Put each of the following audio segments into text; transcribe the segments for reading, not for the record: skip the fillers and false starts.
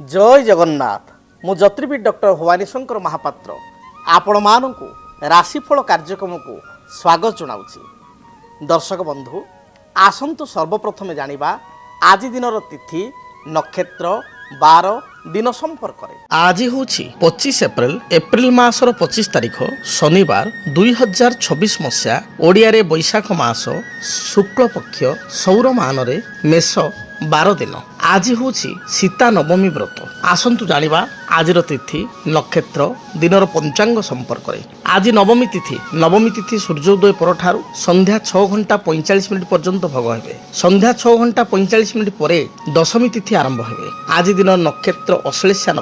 जय जगन्नाथ मु ज्योतिर्विद डॉक्टर भवानी शंकर महापात्र आपण मानू राशिफल कार्यक्रम को स्वागत जनाऊँगी। दर्शक बंधु आसतु सर्वप्रथमे जानिबा आज दिनर तिथि नक्षत्र बार दिन संपर्क आज हूँ 25 एप्रिल मासर 25 तारिख शनिवार 2026 मसीहा ओडिया रे बैशाख मास शुक्ल पक्ष सौर मान रे मेष 12 दिन आज हूँ सीता नवमी व्रत। आसतु जानिबा आजिर तिथि नक्षत्र दिनर पंचांग संपर्क आज नवमी तिथि सूर्योदय परठारु संध्या 6:45 पर्यंत भोग हेबे। संध्या 6:45 पर दशमी तिथि आरंभ हेबे। आज दिन नक्षत्र अश्लेषा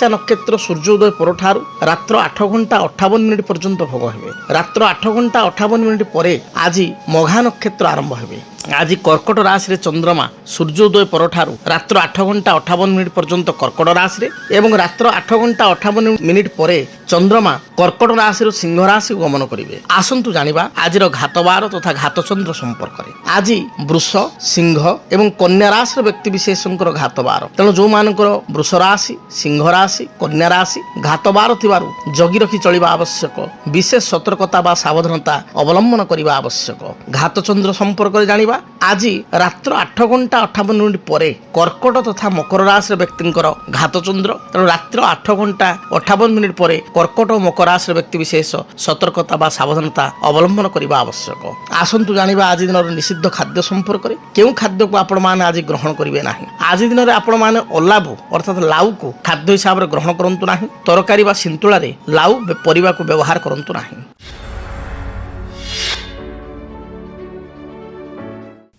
नक्षत्र सूर्योदय परठारु रात्र 8:58 पर्यंत भोग हेबे। रात्र 8:58 पर आज मघा नक्षत्र आरंभ हेबे। आज कर्कट राशि रे चंद्रमा सूर्योदय परठारु रात्र 8:58 पर्यंत कर्कट राशि रे एवं रात्र 8:58 पर चंद्रमा कर्कट राशि सिंह राशि गमन करेंगे। आसतु जानिबा आजिर घातबार तथा घातचंद्र संपर्क आज वृष सिंह एवं कन्या राशि व्यक्ति विशेषकर घातबार तेणु जो मानकर वृष राशि सिंह राशि कन्या राशि घातबार थिबारु जगी रखी चलिबा आवश्यक। विशेष सतर्कता बा सावधानता अवलंबन करबा आवश्यक। घातचंद्र संपर्क जानिबा आज रात्र 8:58 पर कर्कट तथा मकर राशि व्यक्तिंकर घातचंद्र तेणु रात्र 8:58 पर कर्कट और मकर राशि व्यक्ति विशेष सतर्कता बा सावधानता अवलंबन करबा आवश्यक। आसतु जानिबा आज दिन निषिद्ध खाद्य संपर्क केउ खाद्य को आपण माने आज ग्रहण करिवे नाही। आज दिन रे आपण माने अलाबु अर्थात लाउ को खाद्य हिसाब रे ग्रहण करंतु नाही। तरकारी बा सिंतुळा रे लाउ परिबा को व्यवहार करंतु नाही।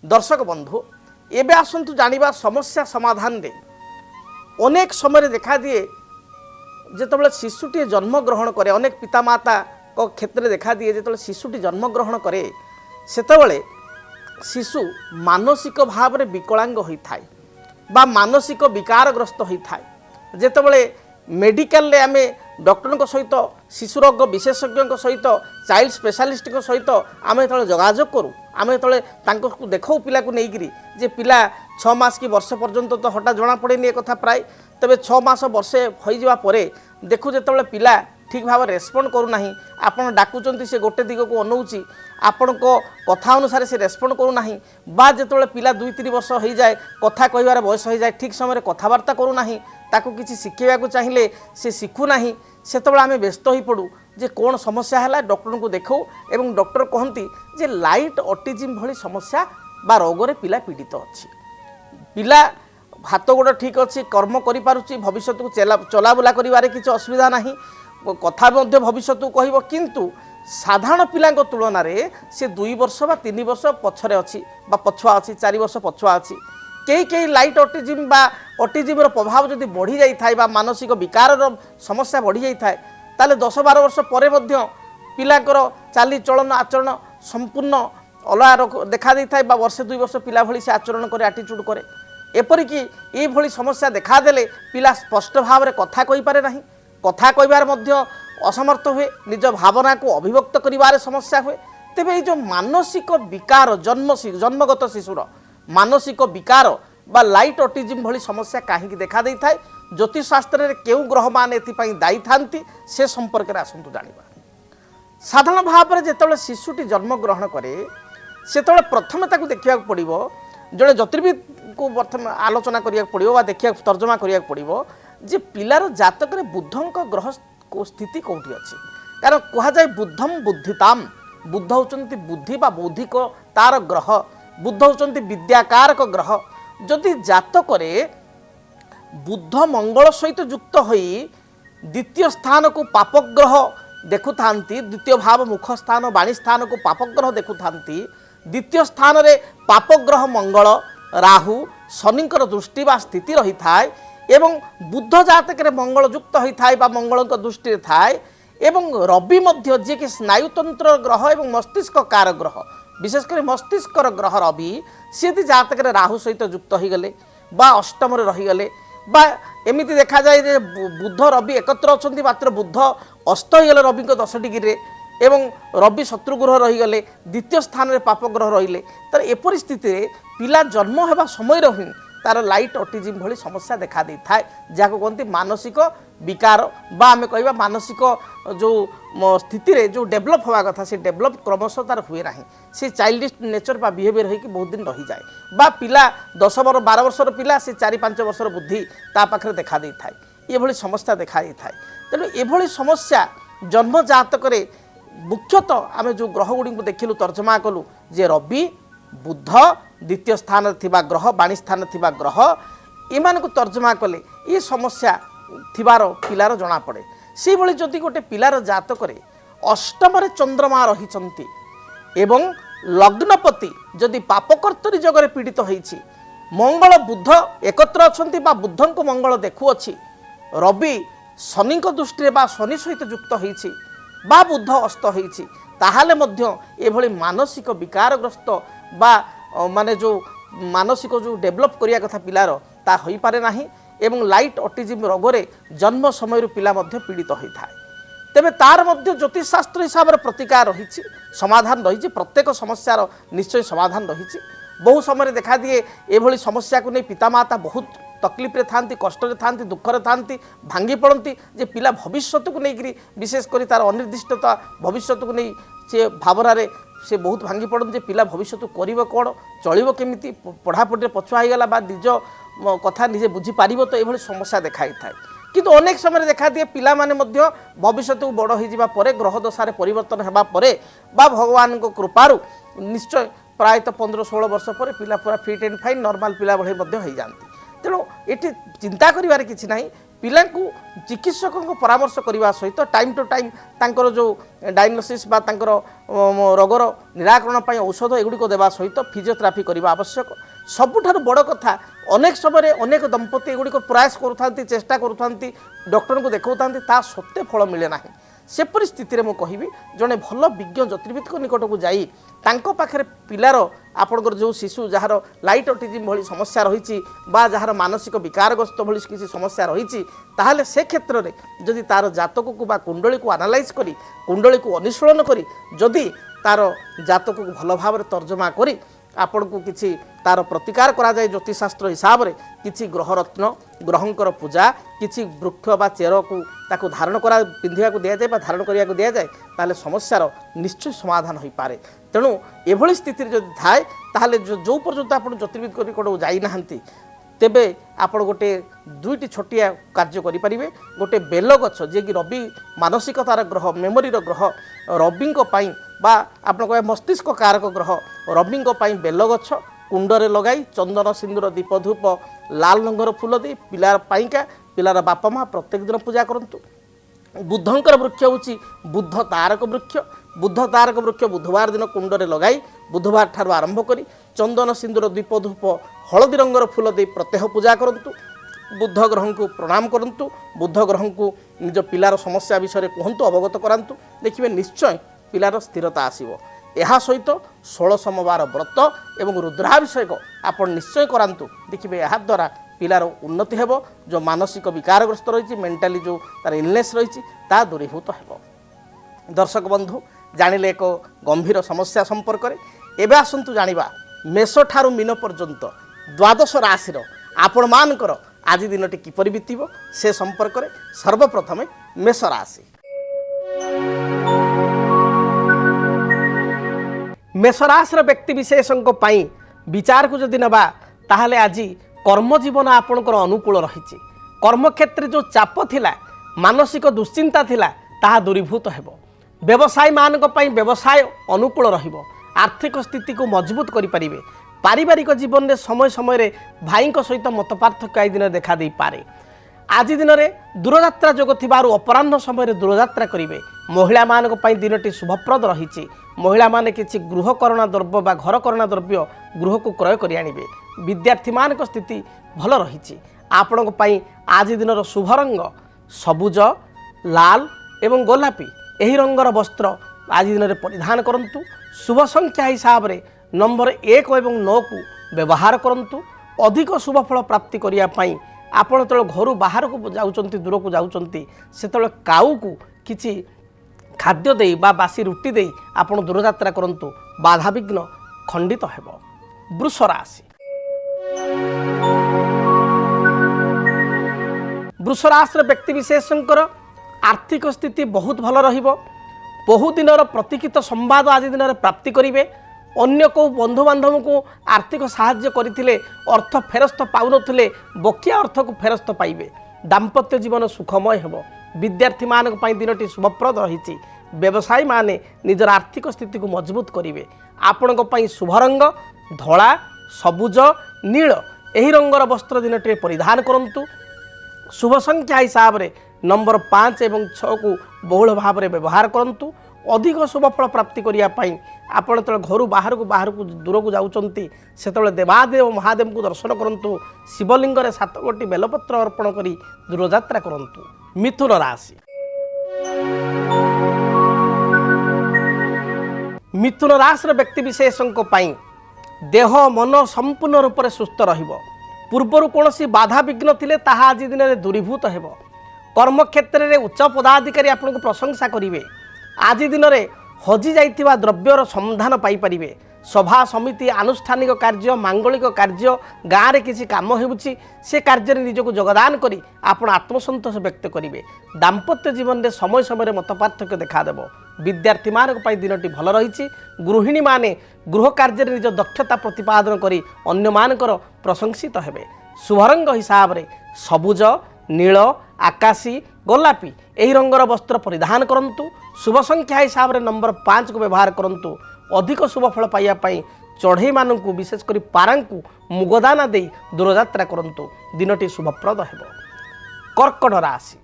दर्शक बंधु एबे आसतु जानिबा समस्या समाधान रे अनेक समय देखा दिए जेतबले शिशुटी जन्म ग्रहण करे अनेक पितामाता को क्षेत्र देखा दिए जेतबले शिशुटी जन्म ग्रहण करे सेतबले शिशु मानसिक भाव में विकलांग होता है बा मानसिक विकारग्रस्त होता है। जेतबले मेडिकल रे आमे डॉक्टर सहित शिशु रोग विशेषज्ञ सहित चाइल्ड स्पेशलिस्ट सहित आम जो जोगाजोग करूँ आम जो देखो पिला को लेकिन जे पिला 6 मास कि वर्ष पर्यंत तो हठात जना पड़े ए कथा प्राय तेरे 6 मास वर्षे हो देखू जो पिला ठीक भाव रेस्पॉन्ड करूना आपड़ डाकुंट से गोटे दिग को अनौची आपण को कथा अनुसार से रेस्पॉन्ड करूना बा जो पिला 2-3 वर्ष हो जाए कथा कहबार बयस हो जाए ठीक समय कथबार्ता करूना ताकू किसी शिखेवा चाहिए से शिखुना से आम व्यस्त हो पड़ू जे कौन समस्या है डॉक्टर को देखो एवं डॉक्टर कहती जे लाइट ऑटिज्म भली समस्या बा रोग पिला पीड़ित अच्छी पिला हाथ गोड़ ठीक अच्छी कर्म करुच्ची भविष्य को चलाबुला कर किसी असुविधा ना कथा भविष्य को कह किंतु साधारण पिला तुलन में से 2 वर्ष बा 3 वर्ष पछरे अच्छी बा पछुआ अच्छी 4 वर्ष पछुआ अच्छी कई लाइट ऑटिज्म बा ऑटिज्म प्रभाव जदि बढ़ी जाए बा मानसिक विकार समस्या बढ़ी जाए ताले 10-12 वर्ष पर पिलाकर चाली चलन आचरण संपूर्ण अलग देखा देता है वर्षे 2 वर्ष पिला भली से आचरण करे आटिट्यूड करे एपरिक ये भली समस्या देखादेले पिला स्पष्ट भाव में कथा कही पारे नहीं कथा कहबार मध्य असमर्थ हुए निज भावना को अभिव्यक्त करिवार समस्या हुए। तेबे ये जो मानसिक विकार जन्मगत शिशुर मानसिक विकार बा लाइट ऑटिज्म भली समस्या कहीं देखा देता है ज्योतिष शास्त्र में केउ ग्रह मान एथि दायी थांती से संपर्क में आसतु जानिबा। साधारण भाव में जिते शिशुटी जन्म ग्रहण करे से प्रथम ताकू देखा पड़ो जड़े ज्योतिर्विद को प्रथम आलोचना करिया पड़ो देखा तर्जमा करिया पड़ो जे पिलार जातक बुद्धंक ग्रह स्थिति कौटी अच्छी कारण कहुए बुद्धम बुद्धिताम बुद्ध होचंती बुद्धि बा बौद्धिक तार ग्रह बुद्ध होचंती विद्याकारक ग्रह जदि जातक बुद्ध मंगल सहित युक्त होई द्वितीय स्थान को पापग्रह देखुता द्वितीय भाव मुख स्थान वाणी स्थान को पापग्रह देखुता द्वितीय स्थान रे पापग्रह मंगल राहु शनिकर दृष्टि बा स्थिति रही थाए एवं बुद्ध जातक मंगल युक्त होता है मंगल दृष्टि थाए एवं रवि मध्य जी कि स्नायुतंत्र ग्रह एवं मस्तिष्क कार ग्रह विशेषकर मस्तिष्क ग्रह रवि सी जातक राहु सहित युक्त हो गले बा अष्टम रहीगले बा एमती देखा जाए जे बुद्ध रवि एकत्र अच्छा मात्र बुद्ध अस्त होगले रवि 10 डिग्री एवं रवि शत्रुग्रह रहीगले द्वितीय स्थान में पापग्रह रहिले तर एपरि स्थिति पिला जन्म होगा समय ही तार लाइट ऑटिज्म भली समस्या देखा दी थाए जहाँ कहते मानसिक विकार बा आम कह मानसिक जो स्थिति रे जो डेभलप हवा कथा से डेभलप क्रमश तार हुए ना से चाइल्डिश नेचर बा बिहेवियर होगी बहुत दिन रही जाए बा पिला 10 वर्ष 12 वर्षर पिला से 4-5 वर्षर बुद्धि ता पाखे देखा दी थाए ये भली समस्या देखा दी थाए तेणु ये समस्या जन्म जातक मुख्यतः आम जो ग्रह गुड़ी देखिलु तर्जमा कलु जे रवि बुध द्वितीय स्थान थिबा ग्रह बाणी स्थान थिबा ग्रह एमान को तर्जमा कले ये समस्या थिबार पिलार जना पड़े से भली जदि गोटे पिलार जातक अष्टम चंद्रमा रही एवं लग्नपति जदि पापकर्तरी जगह पीड़ित होइछि मंगल बुध एकत्र अछंती बा बुधन को मंगल देखुअछि रवि शनि दृष्टि बा शनि सहित युक्त होइछि बा बुध अस्त होइछि ताहाले मध्य एभली मानसिक विकारग्रस्त बा माने जो मानसिक जो डेभलप करिया कथा पिलार ता होई पारे नाही एवं लाइट ऑटिज्म रोगरे जन्म समय पिला मध्य पीड़ित होता है तेबे तार मध्य ज्योतिष शास्त्र हिसाब से प्रतिकार रही समाधान रही प्रत्येक समस्यार निश्चय समाधान रही बहु समय देखा दिए एभली समस्या को नहीं पितामाता बहुत तकलीफ रे थांती कष्ट रे थांती दुख रे थांती भांगी पड़ती जे पिला भविष्य को लेकर विशेषकर तार अनिर्दिष्टता भविष्य को नहीं से भावना से बहुत भांगी पड़ती जे पिला भविष्य कर कौन चलो केमी पढ़ापढ़ी पछुआ होगला बा निज कथा निजे बुझीपार तो ये समस्या देखाई थाए किंतु अनेक समय देखा दिए पिला माने मध्य भविष्य को बड़ हो ग्रह दशार परिवर्तन होगा बा भगवान को कृपारू निश्चय प्रायतः 15-16 वर्ष पर पिला पूरा फिट एंड फाइन नॉर्मल पिला भले हो जाती तेणु ये चिंता करिवार किछि नाही पिला को चिकित्सक को परामर्श करने सहित टाइम टू टाइम तांकर जो डायग्नोसिस बा तांकर रोगर निराकरण पर औषध एगुड़ी देवा सहित फिजियोथेरापी करने आवश्यक सबुठार बड़ कथा अनेक समय अनेक दंपति एगुड़ी प्रयास करुँचा चेष्टा करुँचा डॉक्टर को देखा ता सत्य फल मिले ना से परिस्थिति में कहि जड़े भल विज्ञ ज्योतिर्विद निकट को जाई तांको पाखरे पिलार आपणकर जो शिशु जार लाइट ऑटिज्म भली समस्या रही जार मानसिक विकारग्रस्त भली किसी समस्या रही ताहले से क्षेत्र में जदि तार जातक को बा कुंडली को एनालाइज करी कुंडली को अनुशीलन करी जदि तार जातक को भल भाव तर्जमा करी आपण को किसी तार प्रतिकार करा जाए ज्योतिषशास्त्र हिसाब से किसी ग्रहरत्न ग्रहंकर पूजा किसी वृक्ष बा चेर को ताको धारण करा पिंधिया को दिया जाए बा धारण करिया को दिया जाए ताले समस्यार निश्चय समाधान हो पारे तेणु एभली स्थिति जदि थाए ताहले जो पर्यंत आप ज्योतिर्विद कौन जाई नाहंती तेबे आपण गोटे 2टी छोटिया कार्य करें गोटे बेल गछ जे कि रवि मानसिकतार ग्रह मेमोरीर ग्रह रवि बा आप मस्तिष्क कारक ग्रह रवि बेल गछ कुंडरे लगाई चंदन सिंदूर दीप धूप लाल रंगर फूल दे पिलार पाइका पिलार बापा माँ प्रत्येक दिन पूजा करंतु बुद्धंकर वृक्ष होची बुद्ध तारक वृक्ष बुधवार दिन कुंडरे लगाई बुधवार ठार आरंभ करी चंदन सिंदूर दीप धूप हलदी रंगर फूल दे प्रत्यह पूजा करंतु बुद्ध ग्रह को प्रणाम करंतु बुद्ध ग्रह को निज पिलार समस्या विषय कहतु अवगत करांतु देखिए निश्चय पिलार स्थिरता आसीबो यह सहित 16 सोमवार व्रत एवं रुद्राभिषेक आपण निश्चय करांतु देखिए यह द्वारा पिलार उन्नति हेबो जो मानसिक विकारग्रस्त रही मेंटाली जो तार इलनेस रही ता दूरीभूत हेबो। दर्शक बंधु जानिले एक गंभीर समस्या संपर्क में एवं आसतु जानिबा मेष ठारू मीन पर्यंत द्वादश राशि आपण मानकर आज दिनटी किपरि बीतिबो से संपर्क में सर्वप्रथमे मेष राशि। मेष राशि व्यक्ति विशेषों विचार को जदि नबा ताहले आज कर्म जीवन आपणकर अनुकूल रही कर्म क्षेत्र जो चाप थिला मानसिक दुश्चिंता थिला ताहा दूरीभूत हेबो व्यवसायी मानक पई व्यवसाय अनुकूल रहिबो आर्थिक स्थिति को मजबूत करि परिबे पारिवारिक जीवन में समय समय भाई सहित मतपार्थक्य आई दिन देखा दे पारे आज दिन में दूरयात्रा जोग थिबारु अपराह्न समय दूरयात्रा करेंगे महिला मानक पई दिनटी शुभप्रद रही महिला माने किछि गृहकरणा द्रव्य बा घरकरणा द्रव्य गृह को क्रय करि आनिबे विद्यार्थी मानक स्थिति भल रही आपणक पई आज दिन शुभ रंग सबुज लाल एवं गोलापी एही रंगर वस्त्र आज दिन में परिधान करंतु शुभ संख्या हिसाब से नंबर 1 और 9 को व्यवहार करंतु अधिक शुभ फल प्राप्ति करिया पई आपण तो घर बाहर को जाउचंती दूर को जाउचंती सेतले काऊ को किछि खाद्य देई बा बासी रुटी देई आपण दूरयात्रा करंतु बाधा विघ्न खंडित हेबो। वृष राशि वृष राशि व्यक्तिविशेषकर आर्थिक स्थिति बहुत भल रहिबो। बहुदिन प्रतीक्षित संवाद आज दिन में प्राप्ति करेंगे। अन्य को बंधु बांधव को आर्थिक साहाय्य करते अर्थ फेरस्त पाऊन बकिया अर्थ को फेरस्त पाइबे। दाम्पत्य जीवन सुखमय हो। विद्यार्थी मान दिनटी शुभप्रद रही। व्यवसायी माने निजर आर्थिक स्थिति को मजबूत करेंगे। आपण शुभ रंग धला सबुज नील यही रंगर वस्त्र दिनटी परिधान करूँ। शुभ संख्या हिसाब से नंबर 5 और 6 को बहुल भाव में व्यवहार करूँ। अधिक शुभफल प्राप्ति करने आपण जो घर बाहर को दूर को जाऊँच से देवादेव महादेव को दर्शन करूँ। शिवलिंग 7 गोटी बेलपत्र अर्पण कर दूरयात्रा करूँ। मिथुन राशि मिथुन राशि व्यक्तिविशेषों देह मन संपूर्ण रूप से सुस्थ रहिबो। पूर्वर कौन बाधा विघ्न थिले ताहा आज दिन में दूरीभूत हेबो। कर्म क्षेत्र में उच्च पदाधिकारी आपन को प्रशंसा करेंगे। आज दिन में हजि जाइथिबा द्रव्यर संधान पाई परिबे। सभा समिति आनुष्ठानिक कार्य मांगलिक कार्य गाँव में किसी काम होउछि से कार्य निजक योगदान करी आपण आत्मसंतोष व्यक्त करेंगे। दाम्पत्य जीवन में समय समय मत पार्थक्य देखादेव। विद्यार्थी मानक पई दिनटी भल रही। गृहिणी माने गृह कार्य निज दक्षता प्रतिपादन करी अन्य मानकर प्रशंसित हेबे। शुभ रंग हिसाब से सबुज नील आकाशी गोलापी यही रंगर वस्त्र परिधान करूँ। शुभ संख्या हिसाब से नंबर 5 को व्यवहार करूँ। अधिक शुभफल पाइबापी चढ़ई मानू विशेषकर पारा को मुगदाना दे दूरयात्रा करूँ। दिनटी शुभप्रद हेब। कर्कट राशि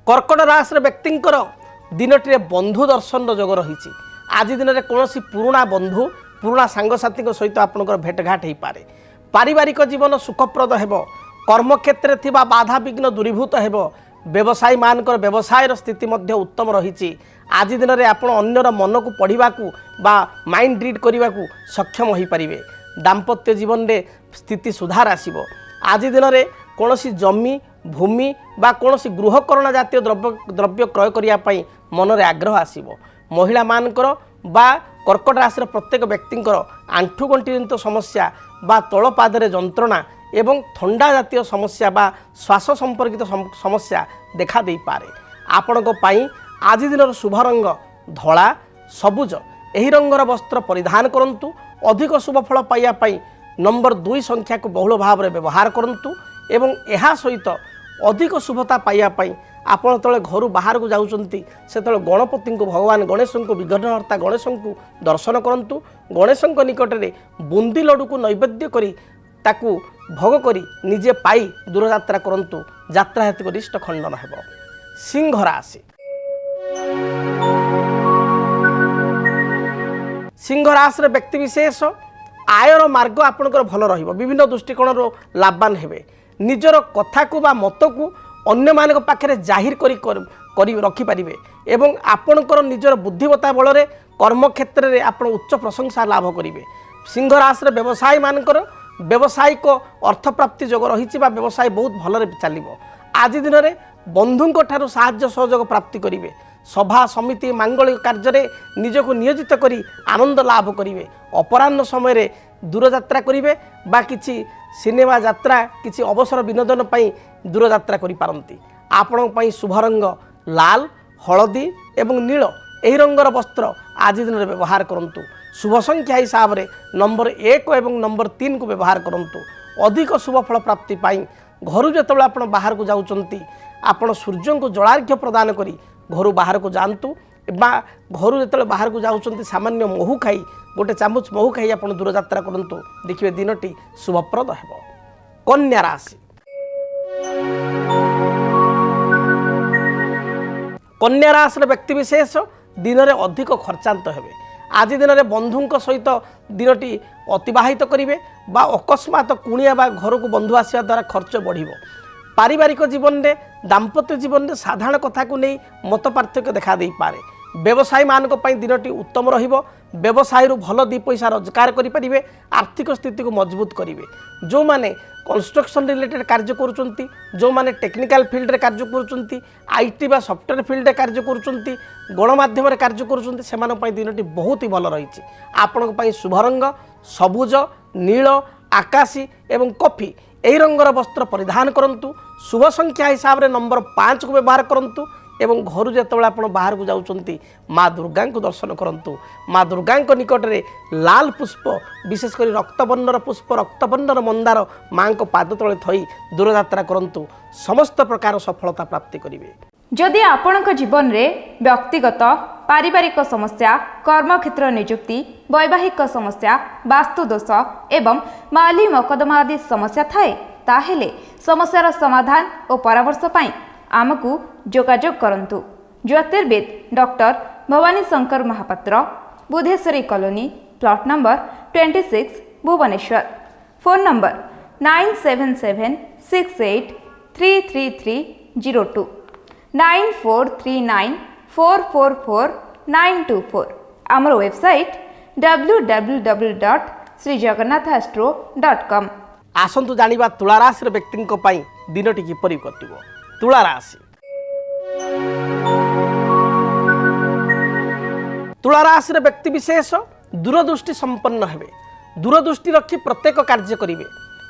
कर्कट राशि व्यक्तिंकर दिनटी बंधु दर्शन जोग रही। आज दिन में कौन पुराणा बंधु पुराणा सांगसाथी सहित आपंकर भेटघाट हो पारे। पारिवारिक जीवन सुखप्रद हेब। कर्मक्षेत्र में बाधा विघ्न दूरीभूत हेब। व्यवसायी मानकर व्यवसायर स्थिति मध्य उत्तम रही। आज दिन में आप अन्यर मन को पढ़ा बा माइंड रीड करने को सक्षम हो पारे। दाम्पत्य जीवन में स्थिति सुधार आसब। आज दिन में कौन जमी भूमि बा कौन गृहकरण जातीय द्रव्य क्रय करने मन में आग्रह आसब। महिला मानकर बा कर्कट राशि प्रत्येक व्यक्तिंकर आंठुगंठी जनित समस्या बा तल पादरे जंत्रणा एवं थंडा जातीय समस्या बा श्वास संपर्कित समस्या देखा दे पारे। आपणक पई आज दिन शुभ रंग धला सबुज यही रंगर वस्त्र परिधान करूँ। अधिक शुभफल पाइबापी नंबर 2 संख्या को बहुल भाव में व्यवहार करूँ। एवं यह सहित अधिक शुभता पाइबापी आपण तले घर बाहर को जाउचंती से गणपति को भगवान गणेश को विघ्नहर्ता गणेश को दर्शन करूँ। गणेश निकट में बुंदी लड्डू को नैवेद्य करी ताकू भोग करी निजे पाई दूरयात्रा करूँ। यात्रा हेतु रिष्ट खंडन हेब। सिंह राशि सिंह राशि व्यक्तिविशेष आयर मार्ग आपणकर भल रहिबो। विभिन्न दृष्टिकोण लाभवान हेबे। निजर कथा को बा मत को अन्य मानक पाखे जाहिर करी रखिपारे एवं आपणकर निजर बुद्धिमत्ता बल में कर्म क्षेत्र में आप उच्च प्रशंसा लाभ करेंगे। सिंह राशि व्यवसायी मानकर व्यावसायिक अर्थ प्राप्ति जोग रही। व्यवसाय बहुत भल चलो। आज दिन में बंधुों ठारू साहाय्य सहयोग प्राप्ति करेंगे। सभा समिति मांगलिक कार्य निजक नियोजित करी आनंद लाभ करेंगे। अपराह्न समय दूरयात्रा करेंगे बा किछि सिनेमा यात्रा किछि अवसर विनोदन पई दूरयात्रा करि पारंती। आपण पई शुभ रंग लाल हलदी एवं नील यही रंगर वस्त्र आज दिन में व्यवहार करूँ। शुभ संख्या हिसाब से नंबर 1 एवं नंबर 3 को व्यवहार करूँ। अधिक शुभफल प्राप्ति पाई घर जो आप बाहर को जाऊँच आपण सूर्य को जलार्घ्य प्रदान करी घर बाहर को जातु। घर जो बाहर को जाऊँच सामान्य महू खाई गोटे चामच महू खाई आप दूरयात्रा करूँ। देखिए दिनटी शुभप्रद हेब। कन्या राशि कन्या राशि व्यक्तिविशेष दिन में अधिक खर्चांत हेबे। आज दिन में बंधुों सहित दिनटी अतिबाहित करेंगे बा अकस्मात कुणिया बा घर को बंधु आसवा द्वारा खर्च बढ़िबो। पारिवारिक जीवन में दाम्पत्य जीवन में साधारण कथा को नहीं मत पार्थक्य देखा दे पारे। व्यवसायी मानक पई दिनटी उत्तम रहिबो। व्यवसाय भल 2 पैसा रोजगार करेंगे। आर्थिक स्थिति को मजबूत करेंगे। जो माने कंस्ट्रक्शन रिलेटेड कार्य करुँच जो माने टेक्निकल फील्ड रे कार्य करुँच आईटी बा सॉफ्टवेयर फील्ड रे कार्य करुँच गणमाध्यम रे कार्य करुँच से दिनटी बहुत ही भल रही। आपण शुभ रंग सबुज नील आकाशी एवं कॉफी यही रंगर वस्त्र परिधान करंतु। शुभ संख्या हिसाब से नंबर 5 को व्यवहार करंतु एवं घर जो आप बाहर को जाउछंती माँ दुर्गा को दर्शन करंतु। माँ दुर्गा निकट में लाल पुष्प विशेषकर रक्तवर्णर पुष्प रक्तवर्णर मंदार माँ को पाद तले थई दूरयात्रा करंतु। समस्त प्रकार सफलता प्राप्ति करिवे। जदि आपणक जीवन में व्यक्तिगत पारिवारिक समस्या कर्मक्षेत्र नियुक्ति वैवाहिक समस्या वास्तुदोष एवं माली मकदमा आदि समस्या थाए ताहेले समस्यार समाधान और परामर्श पाई आमको जोगाजोग करंतु। ज्योतिर्विद doctor Bhabani Shankar Mahapatra, Budheswari colony, plot number 26, Bhubaneswar. Phone number 9776833302 9439444924। आमर वेबसाइट www.srijagannathastro.com। आसंतु जानिबा तुला राशि व्यक्ति दिनटी किपरि कटिबो। तुला राशि तुला राशि व्यक्ति विशेष दूरदृष्टि संपन्न हेबे। दूरदृष्टि रखी प्रत्येक कार्य करिवे।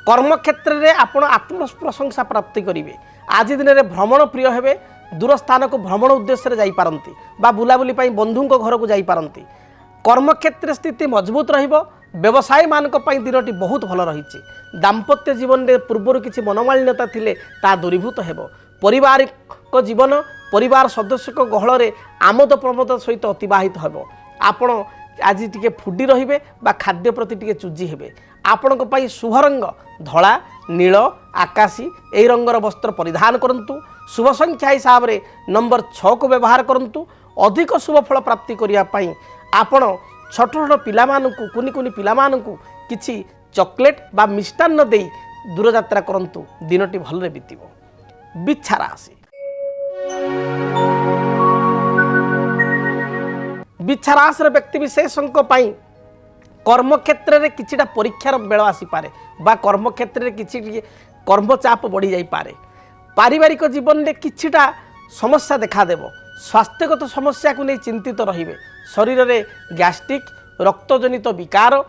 कर्म क्षेत्र में आपण आत्म प्रशंसा प्राप्ति करिवे। आज दिन में भ्रमण प्रिय हेबे। दूर स्थान को भ्रमण उद्देश्य रे जाई पारंती बा बुलाबुली पाई बंधुक घर को जाई पारंती। कर्म क्षेत्र स्थिति मजबूत रहिबो। व्यवसायी मानक पई दिनटी बहुत भल रहिछि। दाम्पत्य जीवन में पूर्वर किछि मनोमालिन्यता थिले ता दूरीभूत हेबो। पारिवारिक जीवन परिवार सदस्य गहल में आमोद प्रमोद सहित अतिबाहित हेबो। आपण आज टिके फुडी रहिबे बा खाद्य प्रति टिके चुजी हेबे। आपणक पई शुभ रंग धला नील आकाशी यही रंगर वस्त्र परिधान करंतु। शुभ संख्या हिसाब से नंबर 6 को व्यवहार करंतु। अधिक शुभ फल प्राप्ति करिया पई आपण छोट छोट पिलामानकु कुनी कुनी पिलामानकु किछि चॉकलेट बा मिष्टान्न देई दूरयात्रा करंतु। दिनटी भलरे बीतिबो। बिच्छा राशि बिच्छा राशि व्यक्ति विशेषों कर्म क्षेत्र में किछिटा परीक्षार बेल आसीपे बा कर्म क्षेत्र में किछि कर्मचाप बढ़ी जाई पारे। पारिवारिक जीवन में किछिटा समस्या देखादेव। स्वास्थ्यगत समस्या को नहीं चिंतित रहिबे। शरीर में गैस्ट्रिक रक्तजनित विकार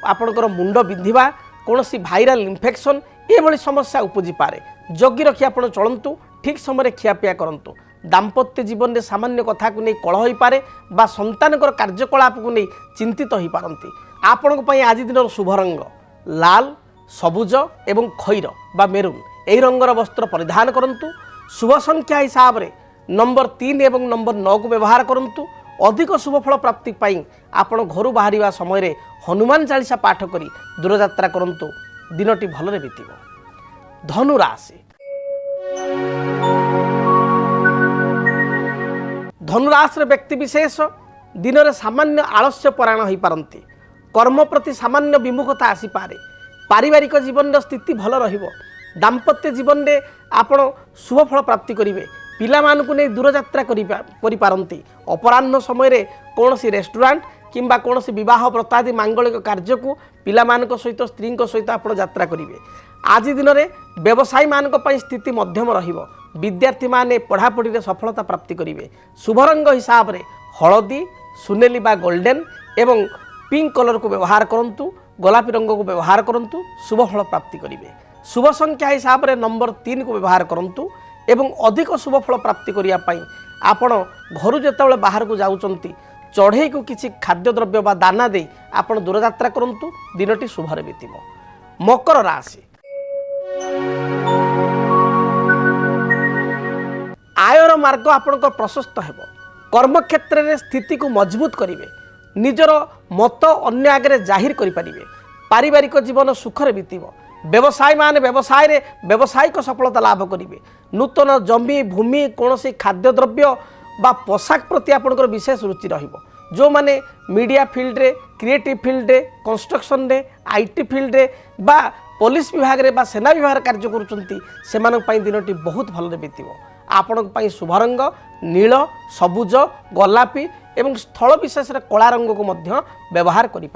आपणकर मुंड बिंधिबा कौनसी भाइराल इन्फेक्शन ये समस्या उपजी पारे। जगी रखी आप चलतु। ठीक समय खियापिया करंतु। दाम्पत्य जीवन में सामान्य कथा को नहीं कलह हो पारे बा संतानकर कार्यकलाप को नहीं चिंतित हो पारंती। आपण आज दिन शुभ रंग लाल सबुज एवं खैर बा मेरून यही रंगर वस्त्र परिधान करंतु। शुभ संख्या हिसाब से नंबर 3 एवं नंबर 9 को व्यवहार करंतु। अधिक शुभ फल प्राप्ति पाई आपण घर बाहर समय हनुमान चालीसा पाठ करी दूरयात्रा करंतु। दिनटी भलरे बीतिबो। धनु राशि धनुराशि व्यक्ति विशेष दिन में सामान्य आलस्य परायण हो पारती। कर्म प्रति सामान्य विमुखता आसीपे। पारिवारिक जीवन स्थिति भल रहिबो। दाम्पत्य जीवन में आपण शुभ फल प्राप्ति करेंगे। पिलामानकु नहीं दूरयात्रा करि पारंती। अपराह्न समय कौन सी रेस्टोरेंट किंबा कौन सी विवाह व्रतादि मांगलिक कार्य को पिलामानक सहित स्त्री सहित आप यात्रा करेंगे। आज दिन में व्यवसायी मानक पई स्थिति मध्यम रहिबो। विद्यार्थी माने पढ़ापढ़ी में सफलता प्राप्ति करेंगे। शुभ रंग हिसाब से हलदी सुनेली बा गोल्डन एवं पिंक कलर को व्यवहार करंतु। गोलापी रंग को व्यवहार करंतु। शुभ फल प्राप्ति करेंगे। शुभ संख्या हिसाब से नंबर 3 को व्यवहार करंतु एवं अधिक शुभ फल प्राप्ति करिया पई आपण घर जेतेबेले बाहर को जाउचंती चढ़ई को किसी खाद्यद्रव्य बा दाना दे आपण दूरयात्रा करंतु। दिनटी शुभरे बीतिबो। मकर राशि आयर मार्ग आपणकर प्रशस्त हेबो। कर्म क्षेत्र में स्थिति को मजबूत करेंगे। निजर मत अन्य आगे जाहिर करें। पारिवारिक जीवन सुखरे बीतिबो। व्यवसायी माने व्यवसाय रे व्यावसायिक सफलता लाभ करेंगे। नूतन जमी भूमि कौन सी खाद्यद्रव्य बा पोशाक प्रति आपणकर विशेष रुचि रहिबो। जो माने मीडिया फील्ड रे क्रिएटिव फील्ड रे कंस्ट्रक्शन रे आईटी फील्ड रे बा पुलिस विभाग रे बा सेना विभाग कार्य करुचंती सेमानक पई दिनटी बहुत भलरे बीतिबो। आपणक पई शुभ रंग नील सबुज गोलापी एवं स्थल विशेष कला रंग को मध्य व्यवहार करें।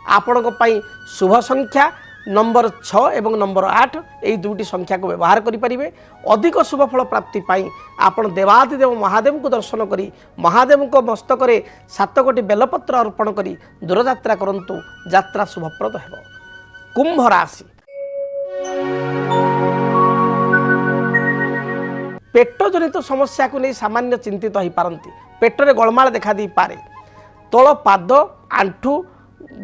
आपणक पई शुभ संख्या नंबर 6 एवं नंबर 8 यही दुईटी संख्या को व्यवहार करें। अधिक शुभ फल प्राप्ति पाई आपण देवादिदेव महादेव को दर्शन करी महादेव को मस्तक 7 गोटी बेलपत्र अर्पण करी दूरयात्रा करंतु। यात्रा शुभप्रद हेबो। कुंभ राशि पेट जनित समस्या को नहीं सामान्य चिंतित हो पारती पेटरे गोलमाल देखा दी पारे तल पाद आंठू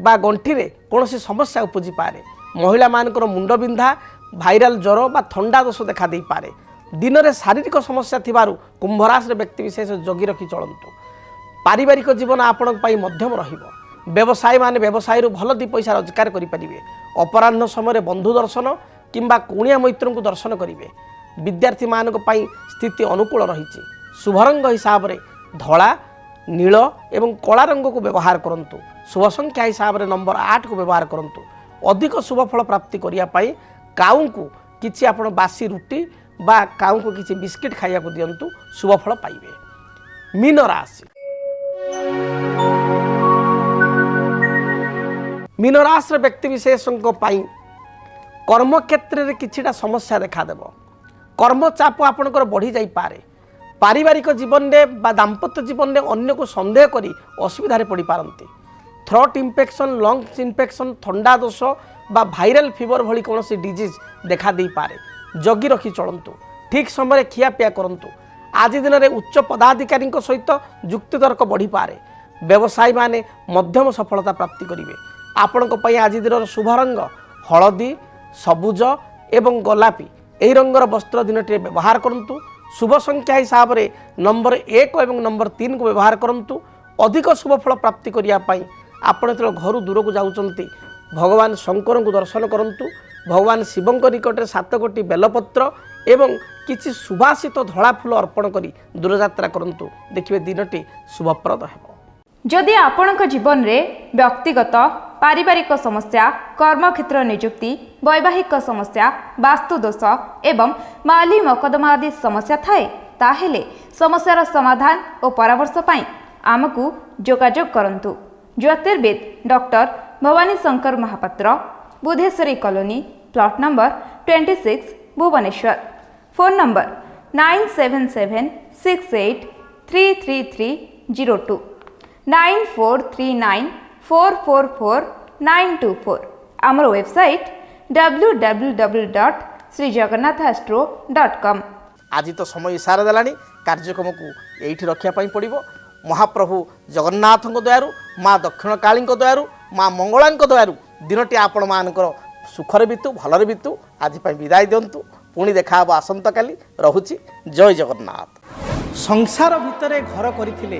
बा गंठी रे कौन समस्या उपजी पारे महिला मानकर मुंड बिंधा भाइराल ज्वर बा थंडा दोष देखा दी पारे दिन में शारीरिक समस्या थिबारु कुंभ राशि व्यक्ति विशेष जगी रखी चलतु पारिवारिक जीवन आपण मध्यम रहिबो व्यवसायी माने व्यवसाय भल दी पैसा रोजगार करें अपराह्न समय बंधु दर्शन किंबा कुणिया मैत्र को दर्शन करेंगे विद्यार्थी मानक पई स्थिति अनुकूल रही शुभ रंग हिसाब से धला नील एवं कला रंग को व्यवहार करंतु शुभ संख्या हिसाब से नंबर 8 को व्यवहार करंतु अधिक शुभ फल प्राप्ति करिया पई काऊ को किछि आपण बासी रुटी बा काऊ को किछि बिस्किट खाइया को दियंतु शुभ फल पाइबे। मीन राशि मीन राशि व्यक्ति विशेषों कर्म क्षेत्र में किछिटा समस्या देखा देव कर्म चाप आपणकर बढ़ी जाई पारे पारिवारिक जीवन में बा दाम्पत्य जीवन में अन्य को संदेह करी असुविधा पड़ पारती थ्रोट इन्फेक्शन लंग्स इन्फेक्शन थंडा दोष बा भाइराल फीवर भली कौन डिजीज देखा दे पारे जगी रखी चलतु ठीक समय खियापिया करंतु आज दिन में उच्च पदाधिकारी सहित जुक्तितर्क बढ़ी पारे व्यवसायी माने मध्यम सफलता प्राप्ति करेंगे आपण आज दिन शुभ रंग हलदी सबुज एवं गोलापी यही रंगर वस्त्र दिन व्यवहार करंतु शुभ संख्या हिसाब से नंबर 1 और नंबर 3 को व्यवहार करंतु अधिक शुभ फल प्राप्ति करने आपण जो घर दूर को जाउचंती भगवान शंकर को दर्शन करंतु भगवान शिव निकट 7 कोटी बेलपत्र एवं किछि सुभाषित धड़ा फूल अर्पण करी दूरयात्रा करंतु देखिए दिनटी शुभप्रद हेबो। जदि आपणक जीवन में व्यक्तिगत पारिवारिक समस्या कर्मक्षेत्र नियुक्ति वैवाहिक समस्या वास्तुदोष एवं माली मकदमा आदि समस्या थाए ताहेले समस्यार समाधान और परामर्श पाई आमको जोगाजोग करंतु। ज्योतिर्विद doctor Bhabani Shankar Mahapatra Budheswari colony plot number 26 Bhubaneswar phone number 9776833302 9439444924 आमर वेबसाइट www.srijagannathastro.com। आज तो समय इशारा देलानी कार्यक्रम को यही रखापी पड़ो महाप्रभु जगन्नाथ दयारु माँ दक्षिण काली दयारु माँ मंगला दयारु दिनटी आपण मानकर सुखर बीतु भलर बीतु आज विदाय दिंतु पुणी देखा आसंता काली रहुची जय जगन्नाथ। संसार भितर घर करथिले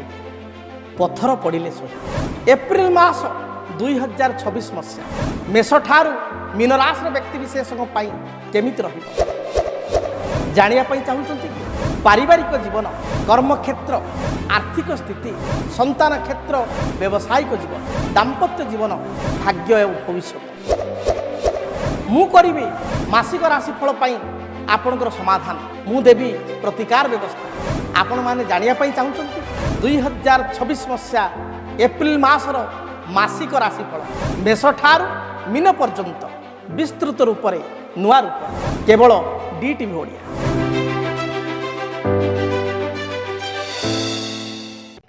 पत्थर पड़िले सो एप्रिल मास 2026 मसीहा मेष ठारू मीन राशि व्यक्ति विशेषों केमिति रहिबो जानिया पई चाहुचंती पारिवारिक जीवन कर्मक्षेत्र आर्थिक स्थिति संतान क्षेत्र व्यावसायिक जीवन दाम्पत्य जीवन भाग्य एवं भविष्य मु करिबी मासिक राशिफल पाई आपणकर समाधान मु देवी प्रतिकार व्यवस्था आपण माने जानिया पई चाहुचंती 2026 मसीहा एप्रिल मासर मासिक राशिफल मेष ठारू मीन पर्यंत विस्तृत रूप से नुआ रूप केवल DTV ओडिया।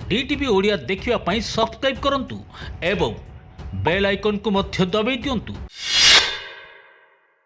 DTV ओडिया देखिवा पई सब्सक्राइब करंतु एवं बेल आइकन को मध्य दबाई दियंतु।